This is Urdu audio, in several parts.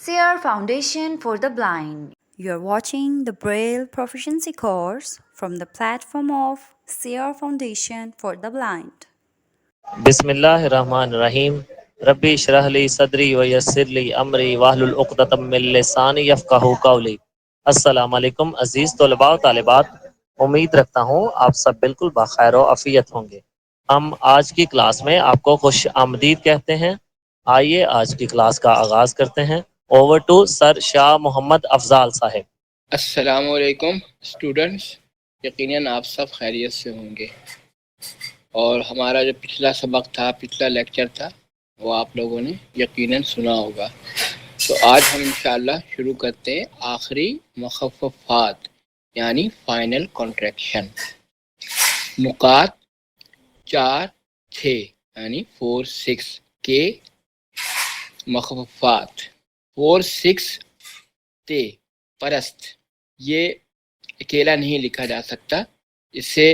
SARE Foundation for the Blind. You are watching the Braille Proficiency course from the platform of SARE Foundation for the Blind. بسم اللہ الرحمن الرحیم ربی اشرح لی صدری ویسر لی امری واحلل عقدۃ من لسانی یفقہوا قولی۔ السلام علیکم عزیز طلباء و طالبات، امید رکھتا ہوں آپ سب بالکل بخیر و عافیت ہوں گے۔ ہم آج کی کلاس میں آپ کو خوش آمدید کہتے ہیں۔ آئیے آج کی کلاس کا آغاز کرتے ہیں۔ اوور ٹو سر شاہ محمد افضال صاحب۔ السلام علیکم اسٹوڈنٹس، یقیناً آپ سب خیریت سے ہوں گے، اور ہمارا جو پچھلا سبق تھا، پچھلا لیکچر تھا، وہ آپ لوگوں نے یقیناً سنا ہوگا۔ تو آج ہم انشاءاللہ شروع کرتے ہیں آخری مخففات یعنی فائنل کانٹریکشن، نقاط 4-6 یعنی 4-6 کے مخففات۔ 4-6 تے پرست، یہ اکیلا نہیں لکھا جا سکتا، اسے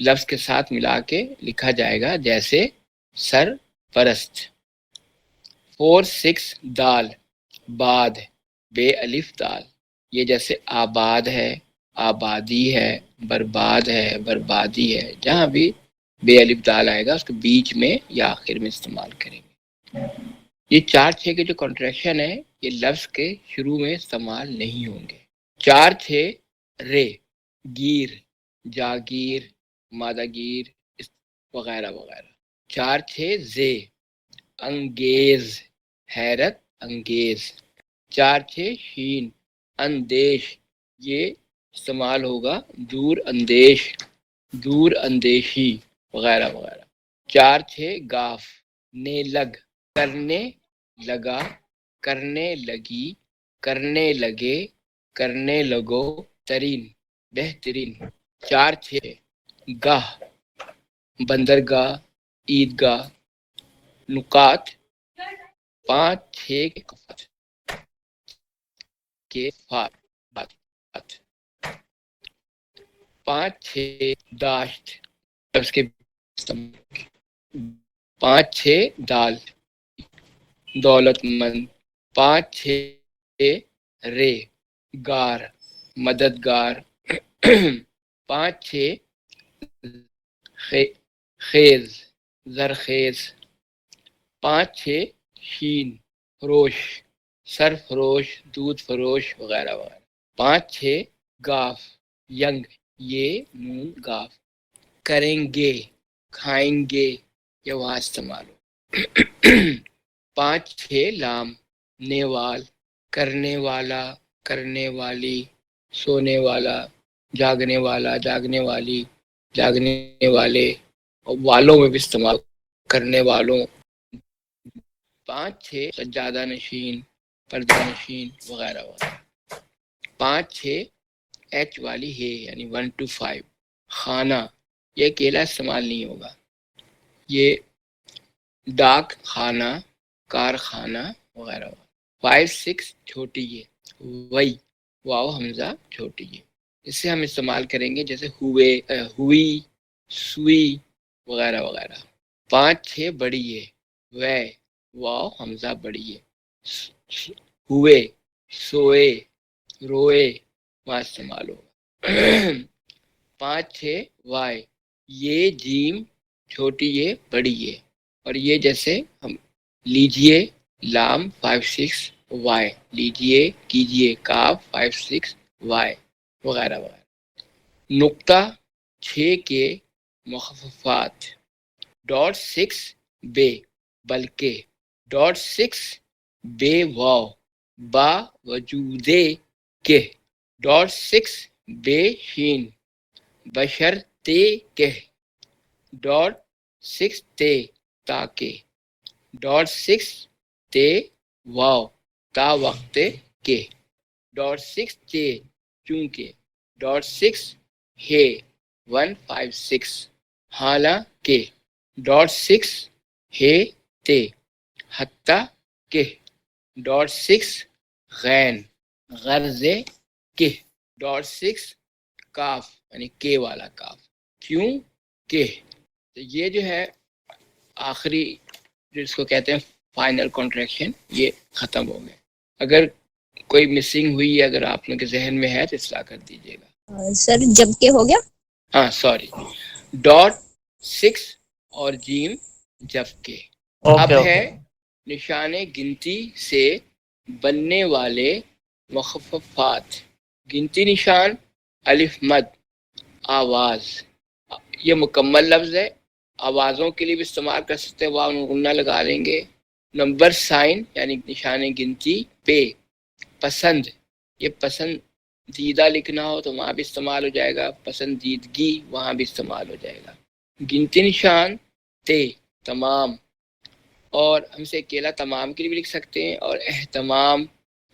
لفظ کے ساتھ ملا کے لکھا جائے گا، جیسے سر پرست۔ 4-6 دال، باد، بے الف دال، یہ جیسے آباد ہے، آبادی ہے، برباد ہے، بربادی ہے، جہاں بھی بے الف دال آئے گا اس کو بیچ میں یا آخر میں استعمال کریں گے۔ یہ 4-6 کے جو کنٹریکشن ہے یہ لفظ کے شروع میں استعمال نہیں ہوں گے۔ 4-6 رے، گیر، جاگیر، مادہ گیر وغیرہ وغیرہ۔ 4-6 زے، انگیز، حیرت انگیز۔ 4-6 شین، اندیش، یہ استعمال ہوگا دور اندیش، دور اندیشی وغیرہ وغیرہ۔ 4-6 گاف، نے لگ، کرنے لگا، کرنے لگی، کرنے لگے، کرنے لگو، ترین، بہترین۔ 4-6 گاہ، بندرگاہ، عیدگاہ۔ نقاط 5-6 کے فات، 5-6 داشت، اس کے 5-6 دال، دولت مند۔ 5-6 رے، گار، مددگار۔ 5-6 خیز، زرخیز۔ 5-6 شین، فروش، سرفروش، دودھ فروش وغیرہ وغیرہ۔ 5-6 گاف، ینگ، یہ نون گاف، کریں گے، کھائیں گے، یہ وہاں استعمال ہو۔ 5-6 لام، نیوال، کرنے والا، کرنے والی، سونے والا، جاگنے والا، جاگنے والی، جاگنے والے، اور والوں میں بھی استعمال، کرنے والوں۔ 5-6 سجادہ نشین، پردہ نشین وغیرہ وغیرہ۔ 5-6 ایچ والی ہے یعنی 1-5، خانہ، یہ اکیلا استعمال نہیں ہوگا، یہ ڈاک خانہ، کارخانہ وغیرہ وغیرہ۔ 5-6 چھوٹی ہے، وئی، واو حمزہ چھوٹی ہے، اس سے ہم استعمال کریں گے جیسے ہوئے، ہوئی، سوئی وغیرہ وغیرہ۔ 5-6 بڑی ہے، وے، واو حمزہ بڑی ہے، ہوئے، سوئے، روئے، وہاں استعمال ہوگا۔ 5-6 وائے، یہ جیم چھوٹی ہے، بڑی ہے، اور یہ جیسے ہم لیجئے، لام 5-6 وائے، لیجئے، کیجئے، کاف 5-6 وائے وغیرہ وغیرہ۔ نقطہ 6 کے مخففات۔ 6 بے، بلکہ۔ 6 بے واو، با وجودے کے۔ 6 بے شین، بشرطے کہ۔ 6 تے، تاکہ۔ 6 تے واو، تا وقت کے۔ 6 تے، چونکہ۔ 6 ہے، 1-5-6، حالانکہ۔ 6 ہے تے، حتیٰ کہ۔ 6 غین، غرض کہ۔ 6 کاف یعنی کے والا کاف، کیوں کہ۔ تو یہ جو ہے آخری جو اس کو کہتے ہیں فائنل کانٹریکشن، یہ ختم ہو گئے۔ اگر کوئی مسنگ ہوئی ہے، اگر آپ کے ذہن میں ہے تو اصلاح کر دیجیے گا. سر جب کے ہو گیا. ہاں سوری، ڈاٹ 6 اور جیم جب کے. اب اوکے ہے اوکے. نشان گنتی سے بننے والے مخففات. گنتی نشان الف مد آواز، یہ مکمل لفظ ہے، آوازوں کے لیے بھی استعمال کر سکتے ہیں، واو غنہ لگا لیں گے. نمبر سائن یعنی نشان گنتی پہ. پسند، یہ پسندیدہ لکھنا ہو تو وہاں بھی استعمال ہو جائے گا، پسندیدگی وہاں بھی استعمال ہو جائے گا. گنتی نشان تے تمام، اور ہم سے اکیلا تمام کے لیے بھی لکھ سکتے ہیں، اور اہتمام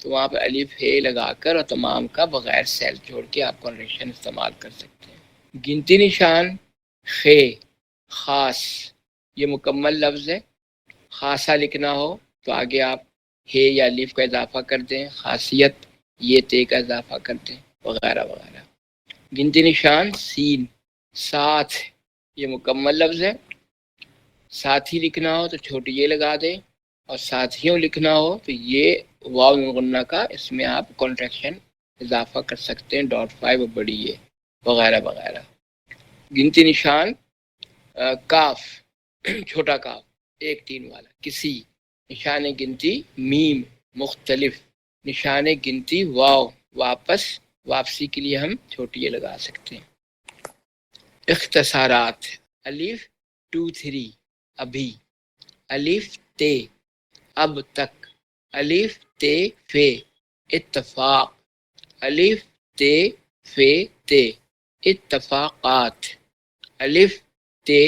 تو وہاں پہ الف ہے لگا کر اور تمام کا بغیر سیل چھوڑ کے آپ کنریکشن استعمال کر سکتے ہیں. گنتی نشان خے خاص، یہ مکمل لفظ ہے، خاصا لکھنا ہو تو آگے آپ ہے یا الف کا اضافہ کر دیں، خاصیت یہ تے کا اضافہ کر دیں، وغیرہ وغیرہ. گنتی نشان سین ساتھ، یہ مکمل لفظ ہے، ساتھی لکھنا ہو تو چھوٹی یہ لگا دیں، اور ساتھیوں لکھنا ہو تو یہ واو غنہ کا اس میں آپ کنٹریکشن اضافہ کر سکتے ہیں، ڈاٹ 5 اور بڑی یہ وغیرہ وغیرہ. گنتی نشان کاف چھوٹا کاف 1 3 والا کسی. نشان گنتی میم مختلف. نشان گنتی واو واپس، واپسی کے لیے ہم چھوٹی یہ لگا سکتے ہیں. اختصارات الف 2 3 ابھی، الف تے اب تک، الف تے فے اتفاق، الف تے فے تے اتفاقات، الف تے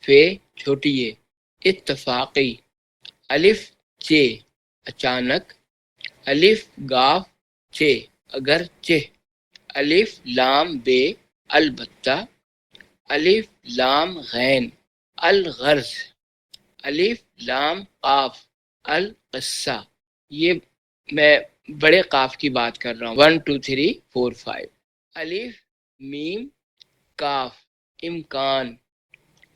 فے چھوٹی یہ اتفاقی، الف چے اچانک، الف گاف چے اگر چہ، الف لام بے البتہ، الف لام غین الغرض، الف لام قاف القصہ. یہ میں بڑے قاف کی بات کر رہا ہوں، 1 2 3 4 5. الف میم کاف امکان،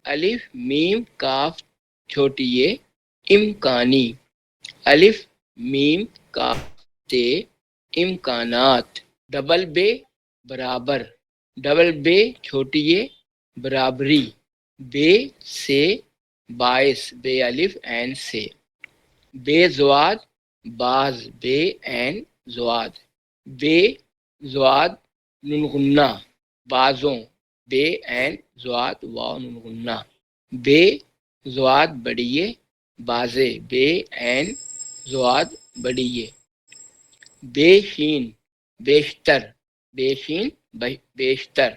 الف میم کاف چھوٹی یہ امکانی، الف میم کاف تے امکانات. ڈبل بے برابر، ڈبل بے چھوٹی یہ برابری، بے سے باعث، بے الف عین سے. بے زواد باز، بے عین زواد، بے زواد نون غنہ بازوں، بے عین زواد واو نون غنہ. بے زواد بڑیے بازے، بے عین زواد بڑیے. بے شین بیشتر، بے شین بیشتر.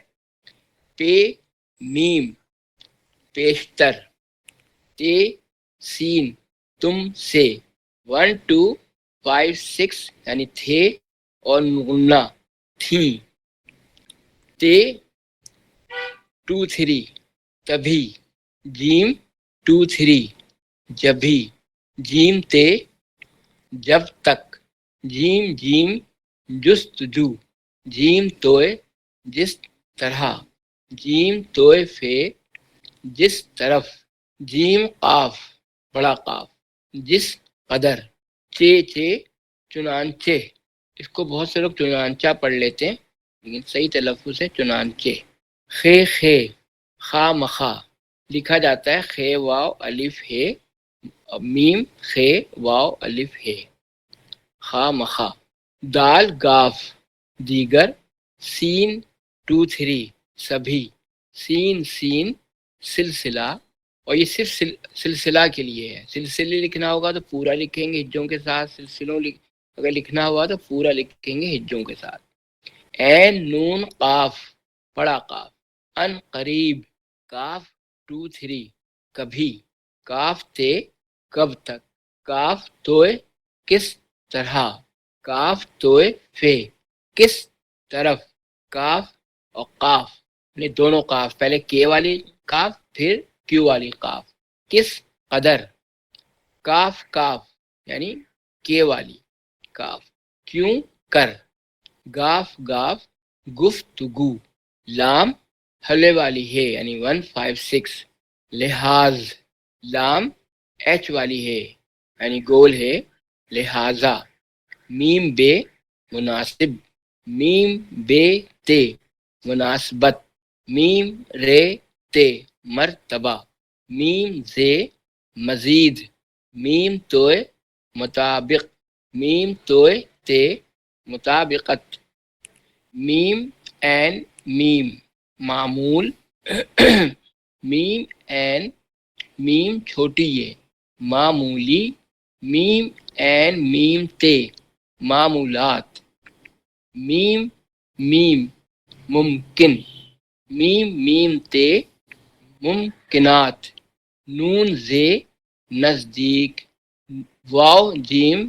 پے میم پیشتر. تے سین تم سے. 1 2 5 6 یعنی تھے اور غنہ تھیں. تے 2 3 تبھی، جیم 2 3 جبھی، جیم تے جب تک، جیم جیم جستجو، جیم توئے جس طرح، جیم توئے فے جس طرف، جیم قاف بڑا قاف جس قدر. چے چے چنانچہ، اس کو بہت سے لوگ چنانچہ پڑھ لیتے ہیں لیکن صحیح تلفظ ہے چنانچہ. خے خے خا مخا لکھا جاتا ہے، خے واو الف ہے میم خے واو الف ہے خا مخا. دال گاف دیگر، سین 2 3 سبھی، سین سین سلسلہ، اور یہ صرف سلسلہ کے لیے ہے. سلسلے لکھنا ہوگا تو پورا لکھیں گے ہجوں کے ساتھ، سلسلوں اگر لکھنا ہوا تو پورا لکھیں گے ہجوں کے ساتھ. عین نون قاف بڑا قاف. ان قریب کاف 2 3 کبھی، کاف تے کب تک، کاف توئے کس طرح، کاف توئے فے کس طرف، کاف اور قاف نے دونوں قاف، پہلے کے والی قاف پھر کیو والی قاف، کس قدر. کاف کاف یعنی کے والی کاف، کیوں کر. گاف گاف گفتگو، لام حلے والی ہے یعنی 1 5 6 لحاظ، لام ایچ والی ہے یعنی گول ہے لہذا. میم بے مناسب، میم بے تے مناسبت، میم رے تے مرتبہ، میم زے مزید، میم توئے مطابق، میم توئے تے مطابقت، میم این میم معمول میم این میم چھوٹی یہ معمولی، میم این میم تے معمولات، میم میم ممکن، میم میم تے ممکنات، نون زے نزدیک، واو جیم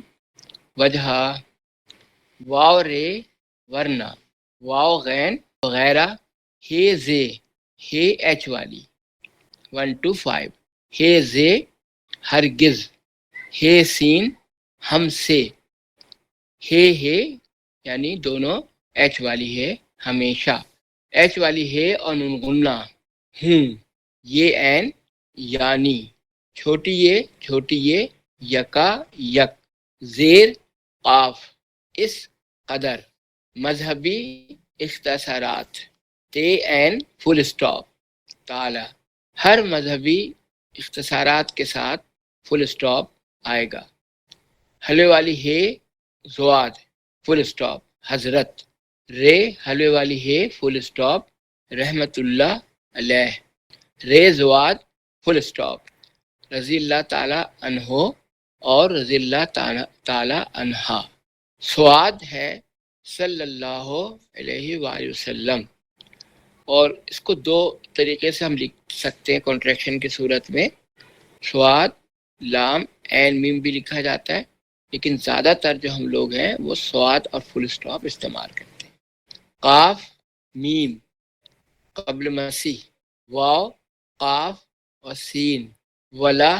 وجہ، واو رے ورنہ، واو غین وغیرہ، ہے زے ہے ایچ والی 1 to 5، ہے زے ہرگز، ہے سین ہم سے، ہے یعنی دونوں ایچ والی ہے ہمیشہ، ایچ والی ہے اور نون غنہ ہوں، یہ این یعنی، چھوٹی یہ یکا یک، زیر قاف اس قدر، مذہبی اختصارات، تے این فل اسٹاپ، تعالی ہر مذہبی اختصارات کے ساتھ فل اسٹاپ آئے گا، حلوے والی ہے زواد فل اسٹاپ حضرت، رے حلوے والی ہے فل اسٹاپ رحمت اللہ علیہ، رے زواد فل اسٹاپ رضی اللہ تعالی عنہ اور رضی اللہ تعالی عنہا، سواد ہے صلی اللہ علیہ وآلہ وسلم، اور اس کو دو طریقے سے ہم لکھ سکتے ہیں کانٹریکشن کی صورت میں، سواد لام این میم بھی لکھا جاتا ہے، لیکن زیادہ تر جو ہم لوگ ہیں وہ سواد اور فل اسٹاپ استعمال کرتے ہیں، قاف میم قبل مسیح، واو قاف اور سین، ولا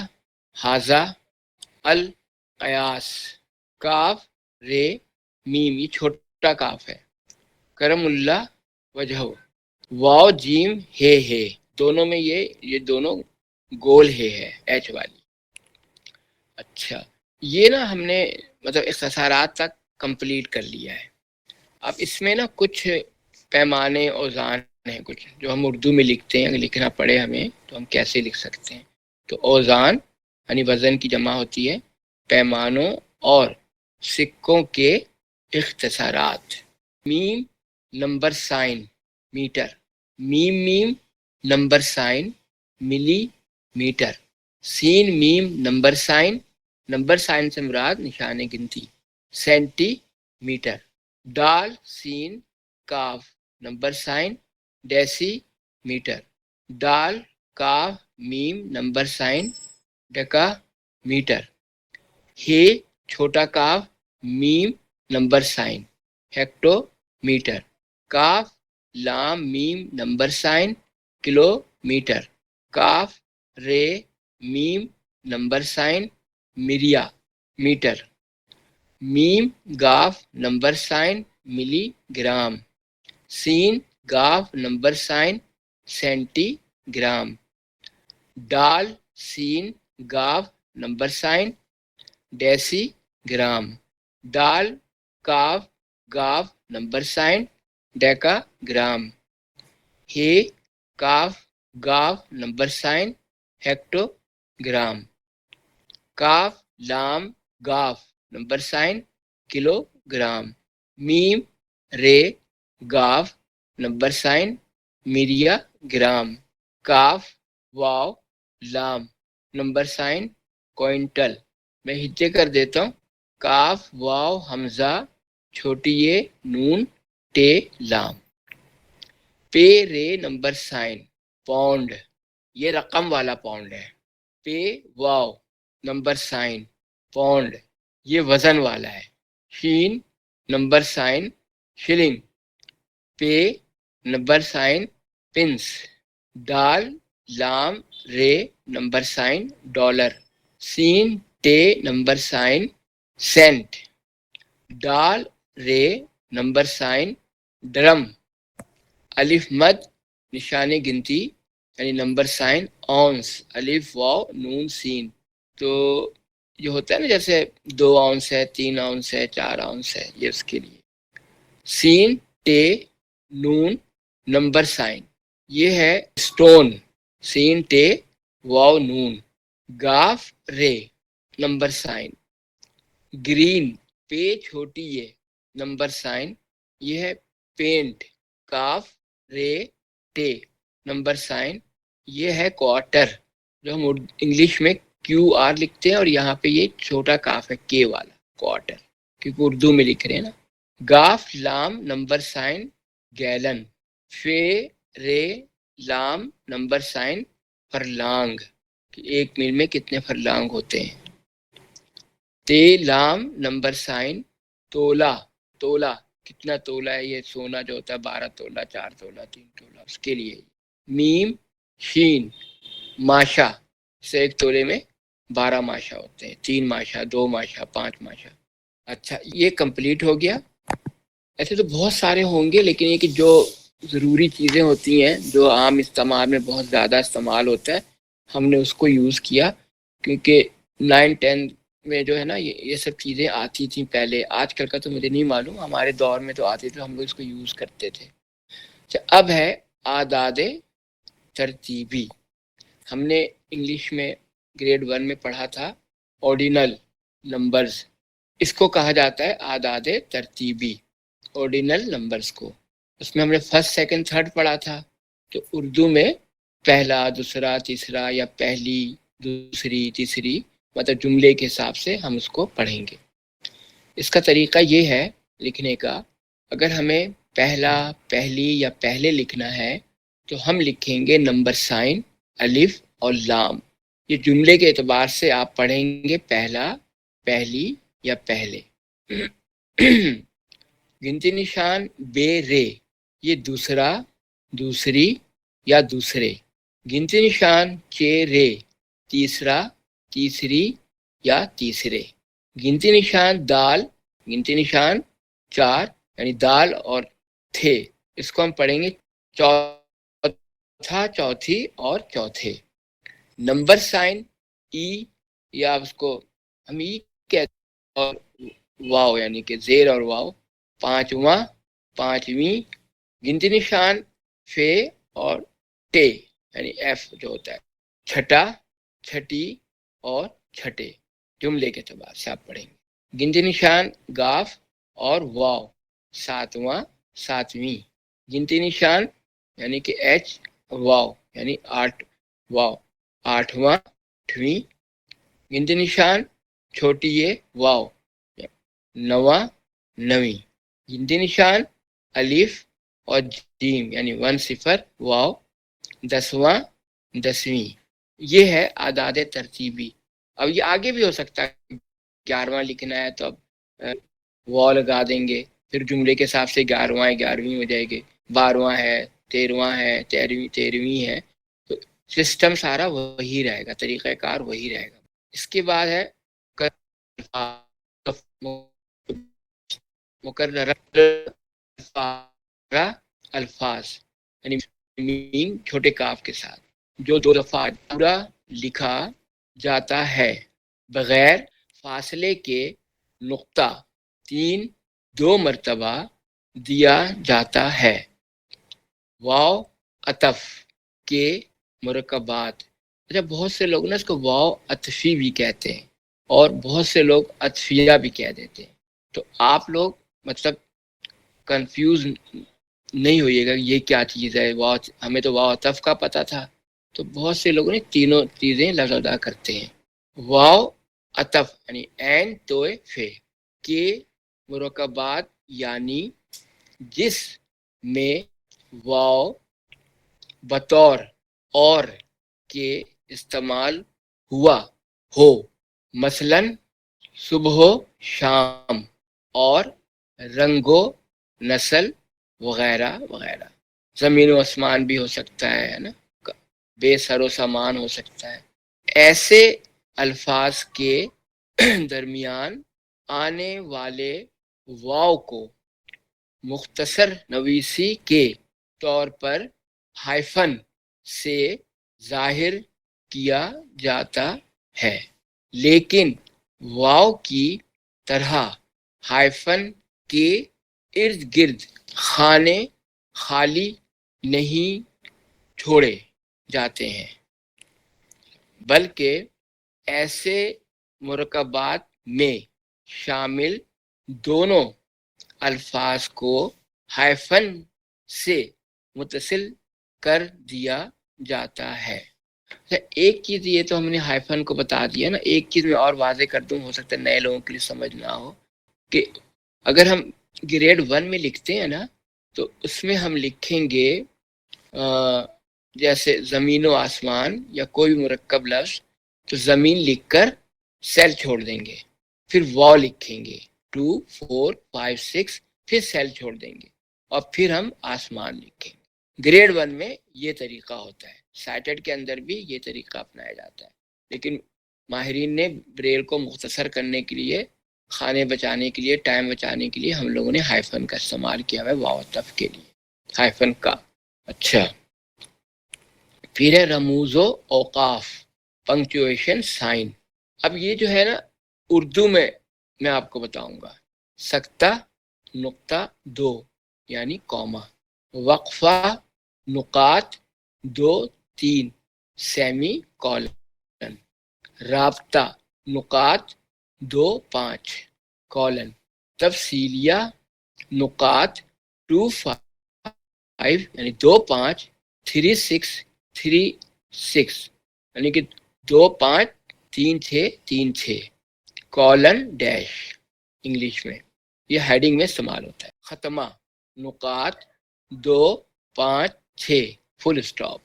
حاذا القیاس، کاف رے میم یہ چھوٹا کاف ہے، کرم اللہ وجہ، واو جیم ہے دونوں میں یہ دونوں گول ہے ایچ والی۔ اچھا یہ نا ہم نے مطلب اختصارات تک کمپلیٹ کر لیا ہے، اب اس میں نا کچھ پیمانے اوزان ہیں کچھ جو ہم اردو میں لکھتے ہیں، اگر لکھنا پڑے ہمیں تو ہم کیسے لکھ سکتے ہیں، تو اوزان یعنی وزن کی جمع ہوتی ہے، پیمانوں اور سکوں کے اختصارات، میم نمبر سائن میٹر، میم نمبر سائن ملی میٹر، سین میم نمبر سائن سے مراد نشان گنتی سینٹی میٹر، ڈال سین کاف نمبر سائن ڈیسی میٹر، ڈال کاف میم نمبر سائن ڈیکا میٹر، ہے چھوٹا کاف میم نمبر سائن ہیکٹو میٹر، کاف لام میم نمبر سائن کلو میٹر، کاف رے میم نمبر سائن مریا میٹر، میم گاف نمبر سائن ملی گرام، سین گاف نمبر سائن سینٹی گرام، ڈال سین گاف نمبر سائن ڈیسی گرام، ڈال کاف گاف نمبر سائن ڈیکا گرام، ہے کاف گاف نمبر سائن ہیکٹو گرام، کاف لام گاف نمبر سائن کلو گرام، میم رے گاف نمبر سائن مریا گرام، کاف واو لام نمبر سائن کوئنٹل، میں ہجے کر دیتا ہوں، کاف واو حمزہ چھوٹی یہ نون ٹے لام، پے رے نمبر سائن پاؤنڈ، یہ رقم والا پاؤنڈ ہے، پے واو نمبر سائن پاؤنڈ یہ وزن والا ہے، شین نمبر سائن شلنگ، پے نمبر سائن پنس، ڈال لام رے نمبر سائن ڈالر، سین ٹے نمبر سائن سینٹ، ڈال رے نمبر سائن ڈرم، الف مد نشان گنتی یعنی نمبر سائن اونس، الف واو نون سین، تو جو ہوتا ہے نا جیسے 2 اونس ہے، 3 اونس ہے، 4 اونس ہے، یہ اس کے لیے. سین ٹے نون نمبر سائن، یہ ہے اسٹون. سین ٹے واو نون. گاف رے نمبر سائن. گرین پے چھوٹی یہ نمبر سائن، یہ ہے پینٹ. کاف رے ٹے نمبر سائن، یہ ہے کوارٹر جو ہم انگلش میں کیو آر لکھتے ہیں، اور یہاں پہ یہ چھوٹا کاف ہے کے والا، کوارٹر، کیونکہ اردو میں لکھ رہے ہیں نا. گاف لام نمبر سائن گیلن. فے رے لام نمبر سائن فرلانگ، کہ 1 میل میں کتنے فرلانگ ہوتے ہیں. تے لام نمبر سائن تولا. تولا کتنا تولا ہے، یہ سونا جو ہوتا ہے 12 تولا، 4 تولا، 3 تولا، اس کے لیے. میم شین ماشا، سے 1 تولے میں 12 ماشا ہوتے ہیں، 3 ماشا، 2 ماشا، 5 ماشا. اچھا یہ کمپلیٹ ہو گیا. ایسے تو بہت سارے ہوں گے، لیکن یہ کہ جو ضروری چیزیں ہوتی ہیں جو عام استعمال میں بہت زیادہ استعمال ہوتا ہے، ہم نے اس کو یوز کیا، کیونکہ 9-10 میں جو ہے نا یہ سب چیزیں آتی تھیں پہلے. آج کل کا تو مجھے نہیں معلوم، ہمارے دور میں تو آتی تھی، ہم لوگ اس کو یوز کرتے تھے. اچھا اب ہے اعداد ترتیبی. ہم نے انگلش میں گریڈ 1 میں پڑھا تھا آرڈینل نمبرز، اس کو کہا جاتا ہے اعداد ترتیبی، آرڈینل نمبرز کو. اس میں ہم نے فرسٹ سیکنڈ تھرڈ پڑھا تھا. تو اردو میں پہلا، دوسرا، تیسرا، یا پہلی، دوسری، تیسری، مطلب جملے کے حساب سے ہم اس کو پڑھیں گے. اس کا طریقہ یہ ہے لکھنے کا، اگر ہمیں پہلا، پہلی یا پہلے لکھنا ہے تو ہم لکھیں گے نمبر سائن الف اور لام. یہ جملے کے اعتبار سے آپ پڑھیں گے پہلا، پہلی یا پہلے. گنتی نشان بے رے، یہ دوسرا، دوسری یا دوسرے. گنتی نشان چے رے، تیسرا، تیسری یا تیسرے. گنتی نشان دال، گنتی نشان 4 یعنی دال اور تھے، اس کو ہم پڑھیں گے چوتھا، چوتھی اور چوتھے. نمبر سائن ای، یا اس کو ہم ای کہتے ہیں، اور واو یعنی کہ زیر اور واو، پانچواں، پانچویں. گنتی نشان فے اور ٹے یعنی ایف جو ہوتا ہے، چھٹا، چھٹی اور چھٹے. جملے کے اعتبار سے آپ پڑھیں گے. گنتی نشان گاف اور واو، ساتواں، ساتویں. گنتی نشان یعنی کہ ایچ واو یعنی 8 واو، آٹھواں، آٹھویں. گنتی نشان چھوٹی یہ واو، نواں، نویں. گنتی نشان الف اور جیم یعنی 1 0 واو، دسواں، دسویں. یہ ہے اعداد ترتیبی. اب یہ آگے بھی ہو سکتا ہے، 11واں لکھنا ہے تو اب واو لگا دیں گے، پھر جملے کے حساب سے 11واں 11ویں ہو جائے گی، 12واں ہے، 13واں ہے، 13ویں ہے. تو سسٹم سارا وہی رہے گا، طریقہ کار وہی رہے گا. اس کے بعد ہے مکررہ الفاظ، یعنی چھوٹے کاف کے ساتھ، جو 2 دفعہ پورا لکھا جاتا ہے بغیر فاصلے کے. نقطہ 3 2 مرتبہ دیا جاتا ہے. واو عطف کے مرکبات. اچھا بہت سے لوگ نا اس کو واو عطفی بھی کہتے ہیں، اور بہت سے لوگ عطفیہ بھی کہہ دیتے ہیں. تو آپ لوگ مطلب کنفیوز نہیں ہوئیے گا یہ کیا چیز ہے. واو ہمیں تو واو عطف کا پتہ تھا، تو بہت سے لوگوں نے تینوں چیزیں لفظ ادا کرتے ہیں. واو عطف یعنی این توئے فے کے مرکبات، یعنی جس میں واو بطور اور کے استعمال ہوا ہو، مثلاً صبح و شام، اور رنگ و نسل وغیرہ وغیرہ. زمین و آسمان بھی ہو سکتا ہے نا، بے سر و سامان ہو سکتا ہے. ایسے الفاظ کے درمیان آنے والے واو کو مختصر نویسی کے طور پر ہائفن سے ظاہر کیا جاتا ہے، لیکن واو کی طرح ہائفن کے ارد گرد خانے خالی نہیں چھوڑے جاتے ہیں، بلکہ ایسے مرکبات میں شامل دونوں الفاظ کو ہائفن سے متصل کر دیا جاتا ہے۔ ایک چیز یہ تو ہم نے ہائفن کو بتا دیا نا، ایک چیز میں اور واضح کر دوں، ہو سکتا ہے نئے لوگوں کے لیے سمجھ نہ ہو، کہ اگر ہم گریڈ 1 میں لکھتے ہیں نا تو اس میں ہم لکھیں گے جیسے زمین و آسمان یا کوئی مرکب لفظ، تو زمین لکھ کر سیل چھوڑ دیں گے، پھر واو لکھیں گے 2 4 5 6، پھر سیل چھوڑ دیں گے اور پھر ہم آسمان لکھیں گے۔ گریڈ 1 میں یہ طریقہ ہوتا ہے، سائٹڈ کے اندر بھی یہ طریقہ اپنایا جاتا ہے، لیکن ماہرین نے بریل کو مختصر کرنے کے لیے، کھانے بچانے کے لیے، ٹائم بچانے کے لیے ہم لوگوں نے ہائفن کا استعمال کیا ہے، واو طف کے لیے ہائفن کا۔ اچھا، پھر ہے رموز و اوقاف، پنکچویشن سائن۔ اب یہ جو ہے نا اردو میں آپ کو بتاؤں گا، سکتہ نقطہ 2 یعنی کوما، وقفہ نقاط 2 3 سیمی کولن، رابطہ نقاط 2 5 کولن، تفصیلیہ نقاط 2 5 یعنی 2 5 3 6 3 6 یعنی کہ 2 5 3 6 3 6 کولن ڈیش انگلش میں، یہ ہیڈنگ میں استعمال ہوتا ہے۔ ختمہ نقاط 2 5 6 فل اسٹاپ،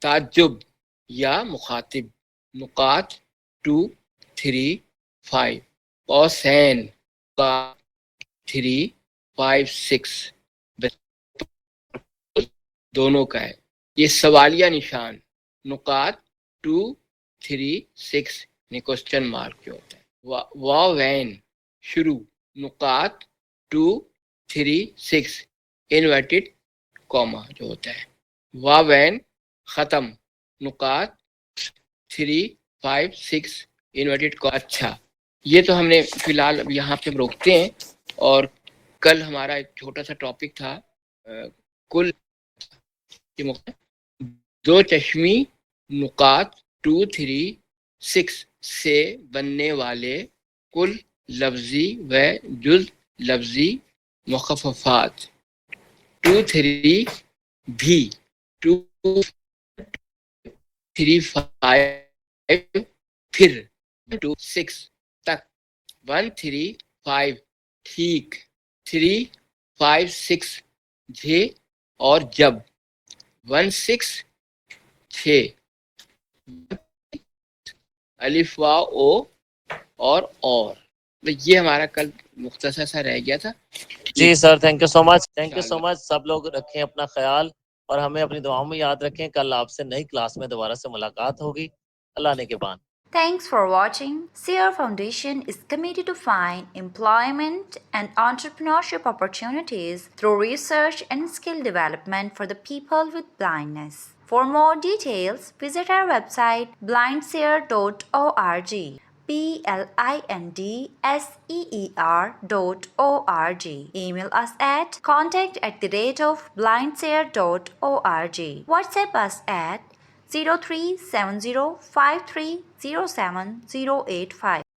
تعجب یا مخاطب نقاط 2 3 5 قوسین نقاط 3 5 6 دونوں کا ہے۔ یہ سوالیہ نشان نقاط 2 3 6 یعنی کوسچن مارک جو ہوتا ہے۔ واوین شروع نقاط 2 3 6 انورٹڈ کوما جو ہوتا ہے۔ واوین ختم نقاط 3 5 6 انورٹڈ کو۔ اچھا، یہ تو ہم نے فی الحال یہاں پہ روکتے ہیں، اور کل ہمارا ایک چھوٹا سا ٹاپک تھا کل دو چشمی نقاط 2 3 6 سے بننے والے کل لفظی و جز لفظی مخففات، 2 3 بھی 2 3 5 پھر 2 6 تک، 1 3 5 ٹھیک، 3 5 6 جھے اور جب، 1 6 6 الف واو او اور یہ ہمارا کل مختصر سا رہ گیا تھا۔ جی sir, thank you so much, thank you so much. سب لوگ رکھیں اپنا خیال اور ہمیں اپنی دعاؤں میں یاد رکھیں۔ کل آپ سے نئی کلاس میں دوبارہ سے ملاقات ہوگی، اللہ نے کے بان۔ Thanks for watching. Sierra Foundation is committed to find employment and entrepreneurship opportunities through research and skill development for the people with blindness. For more details, visit our website blindseer.org. blindseer.org. Email us at contact@blindseer.org. WhatsApp us at 037053070885.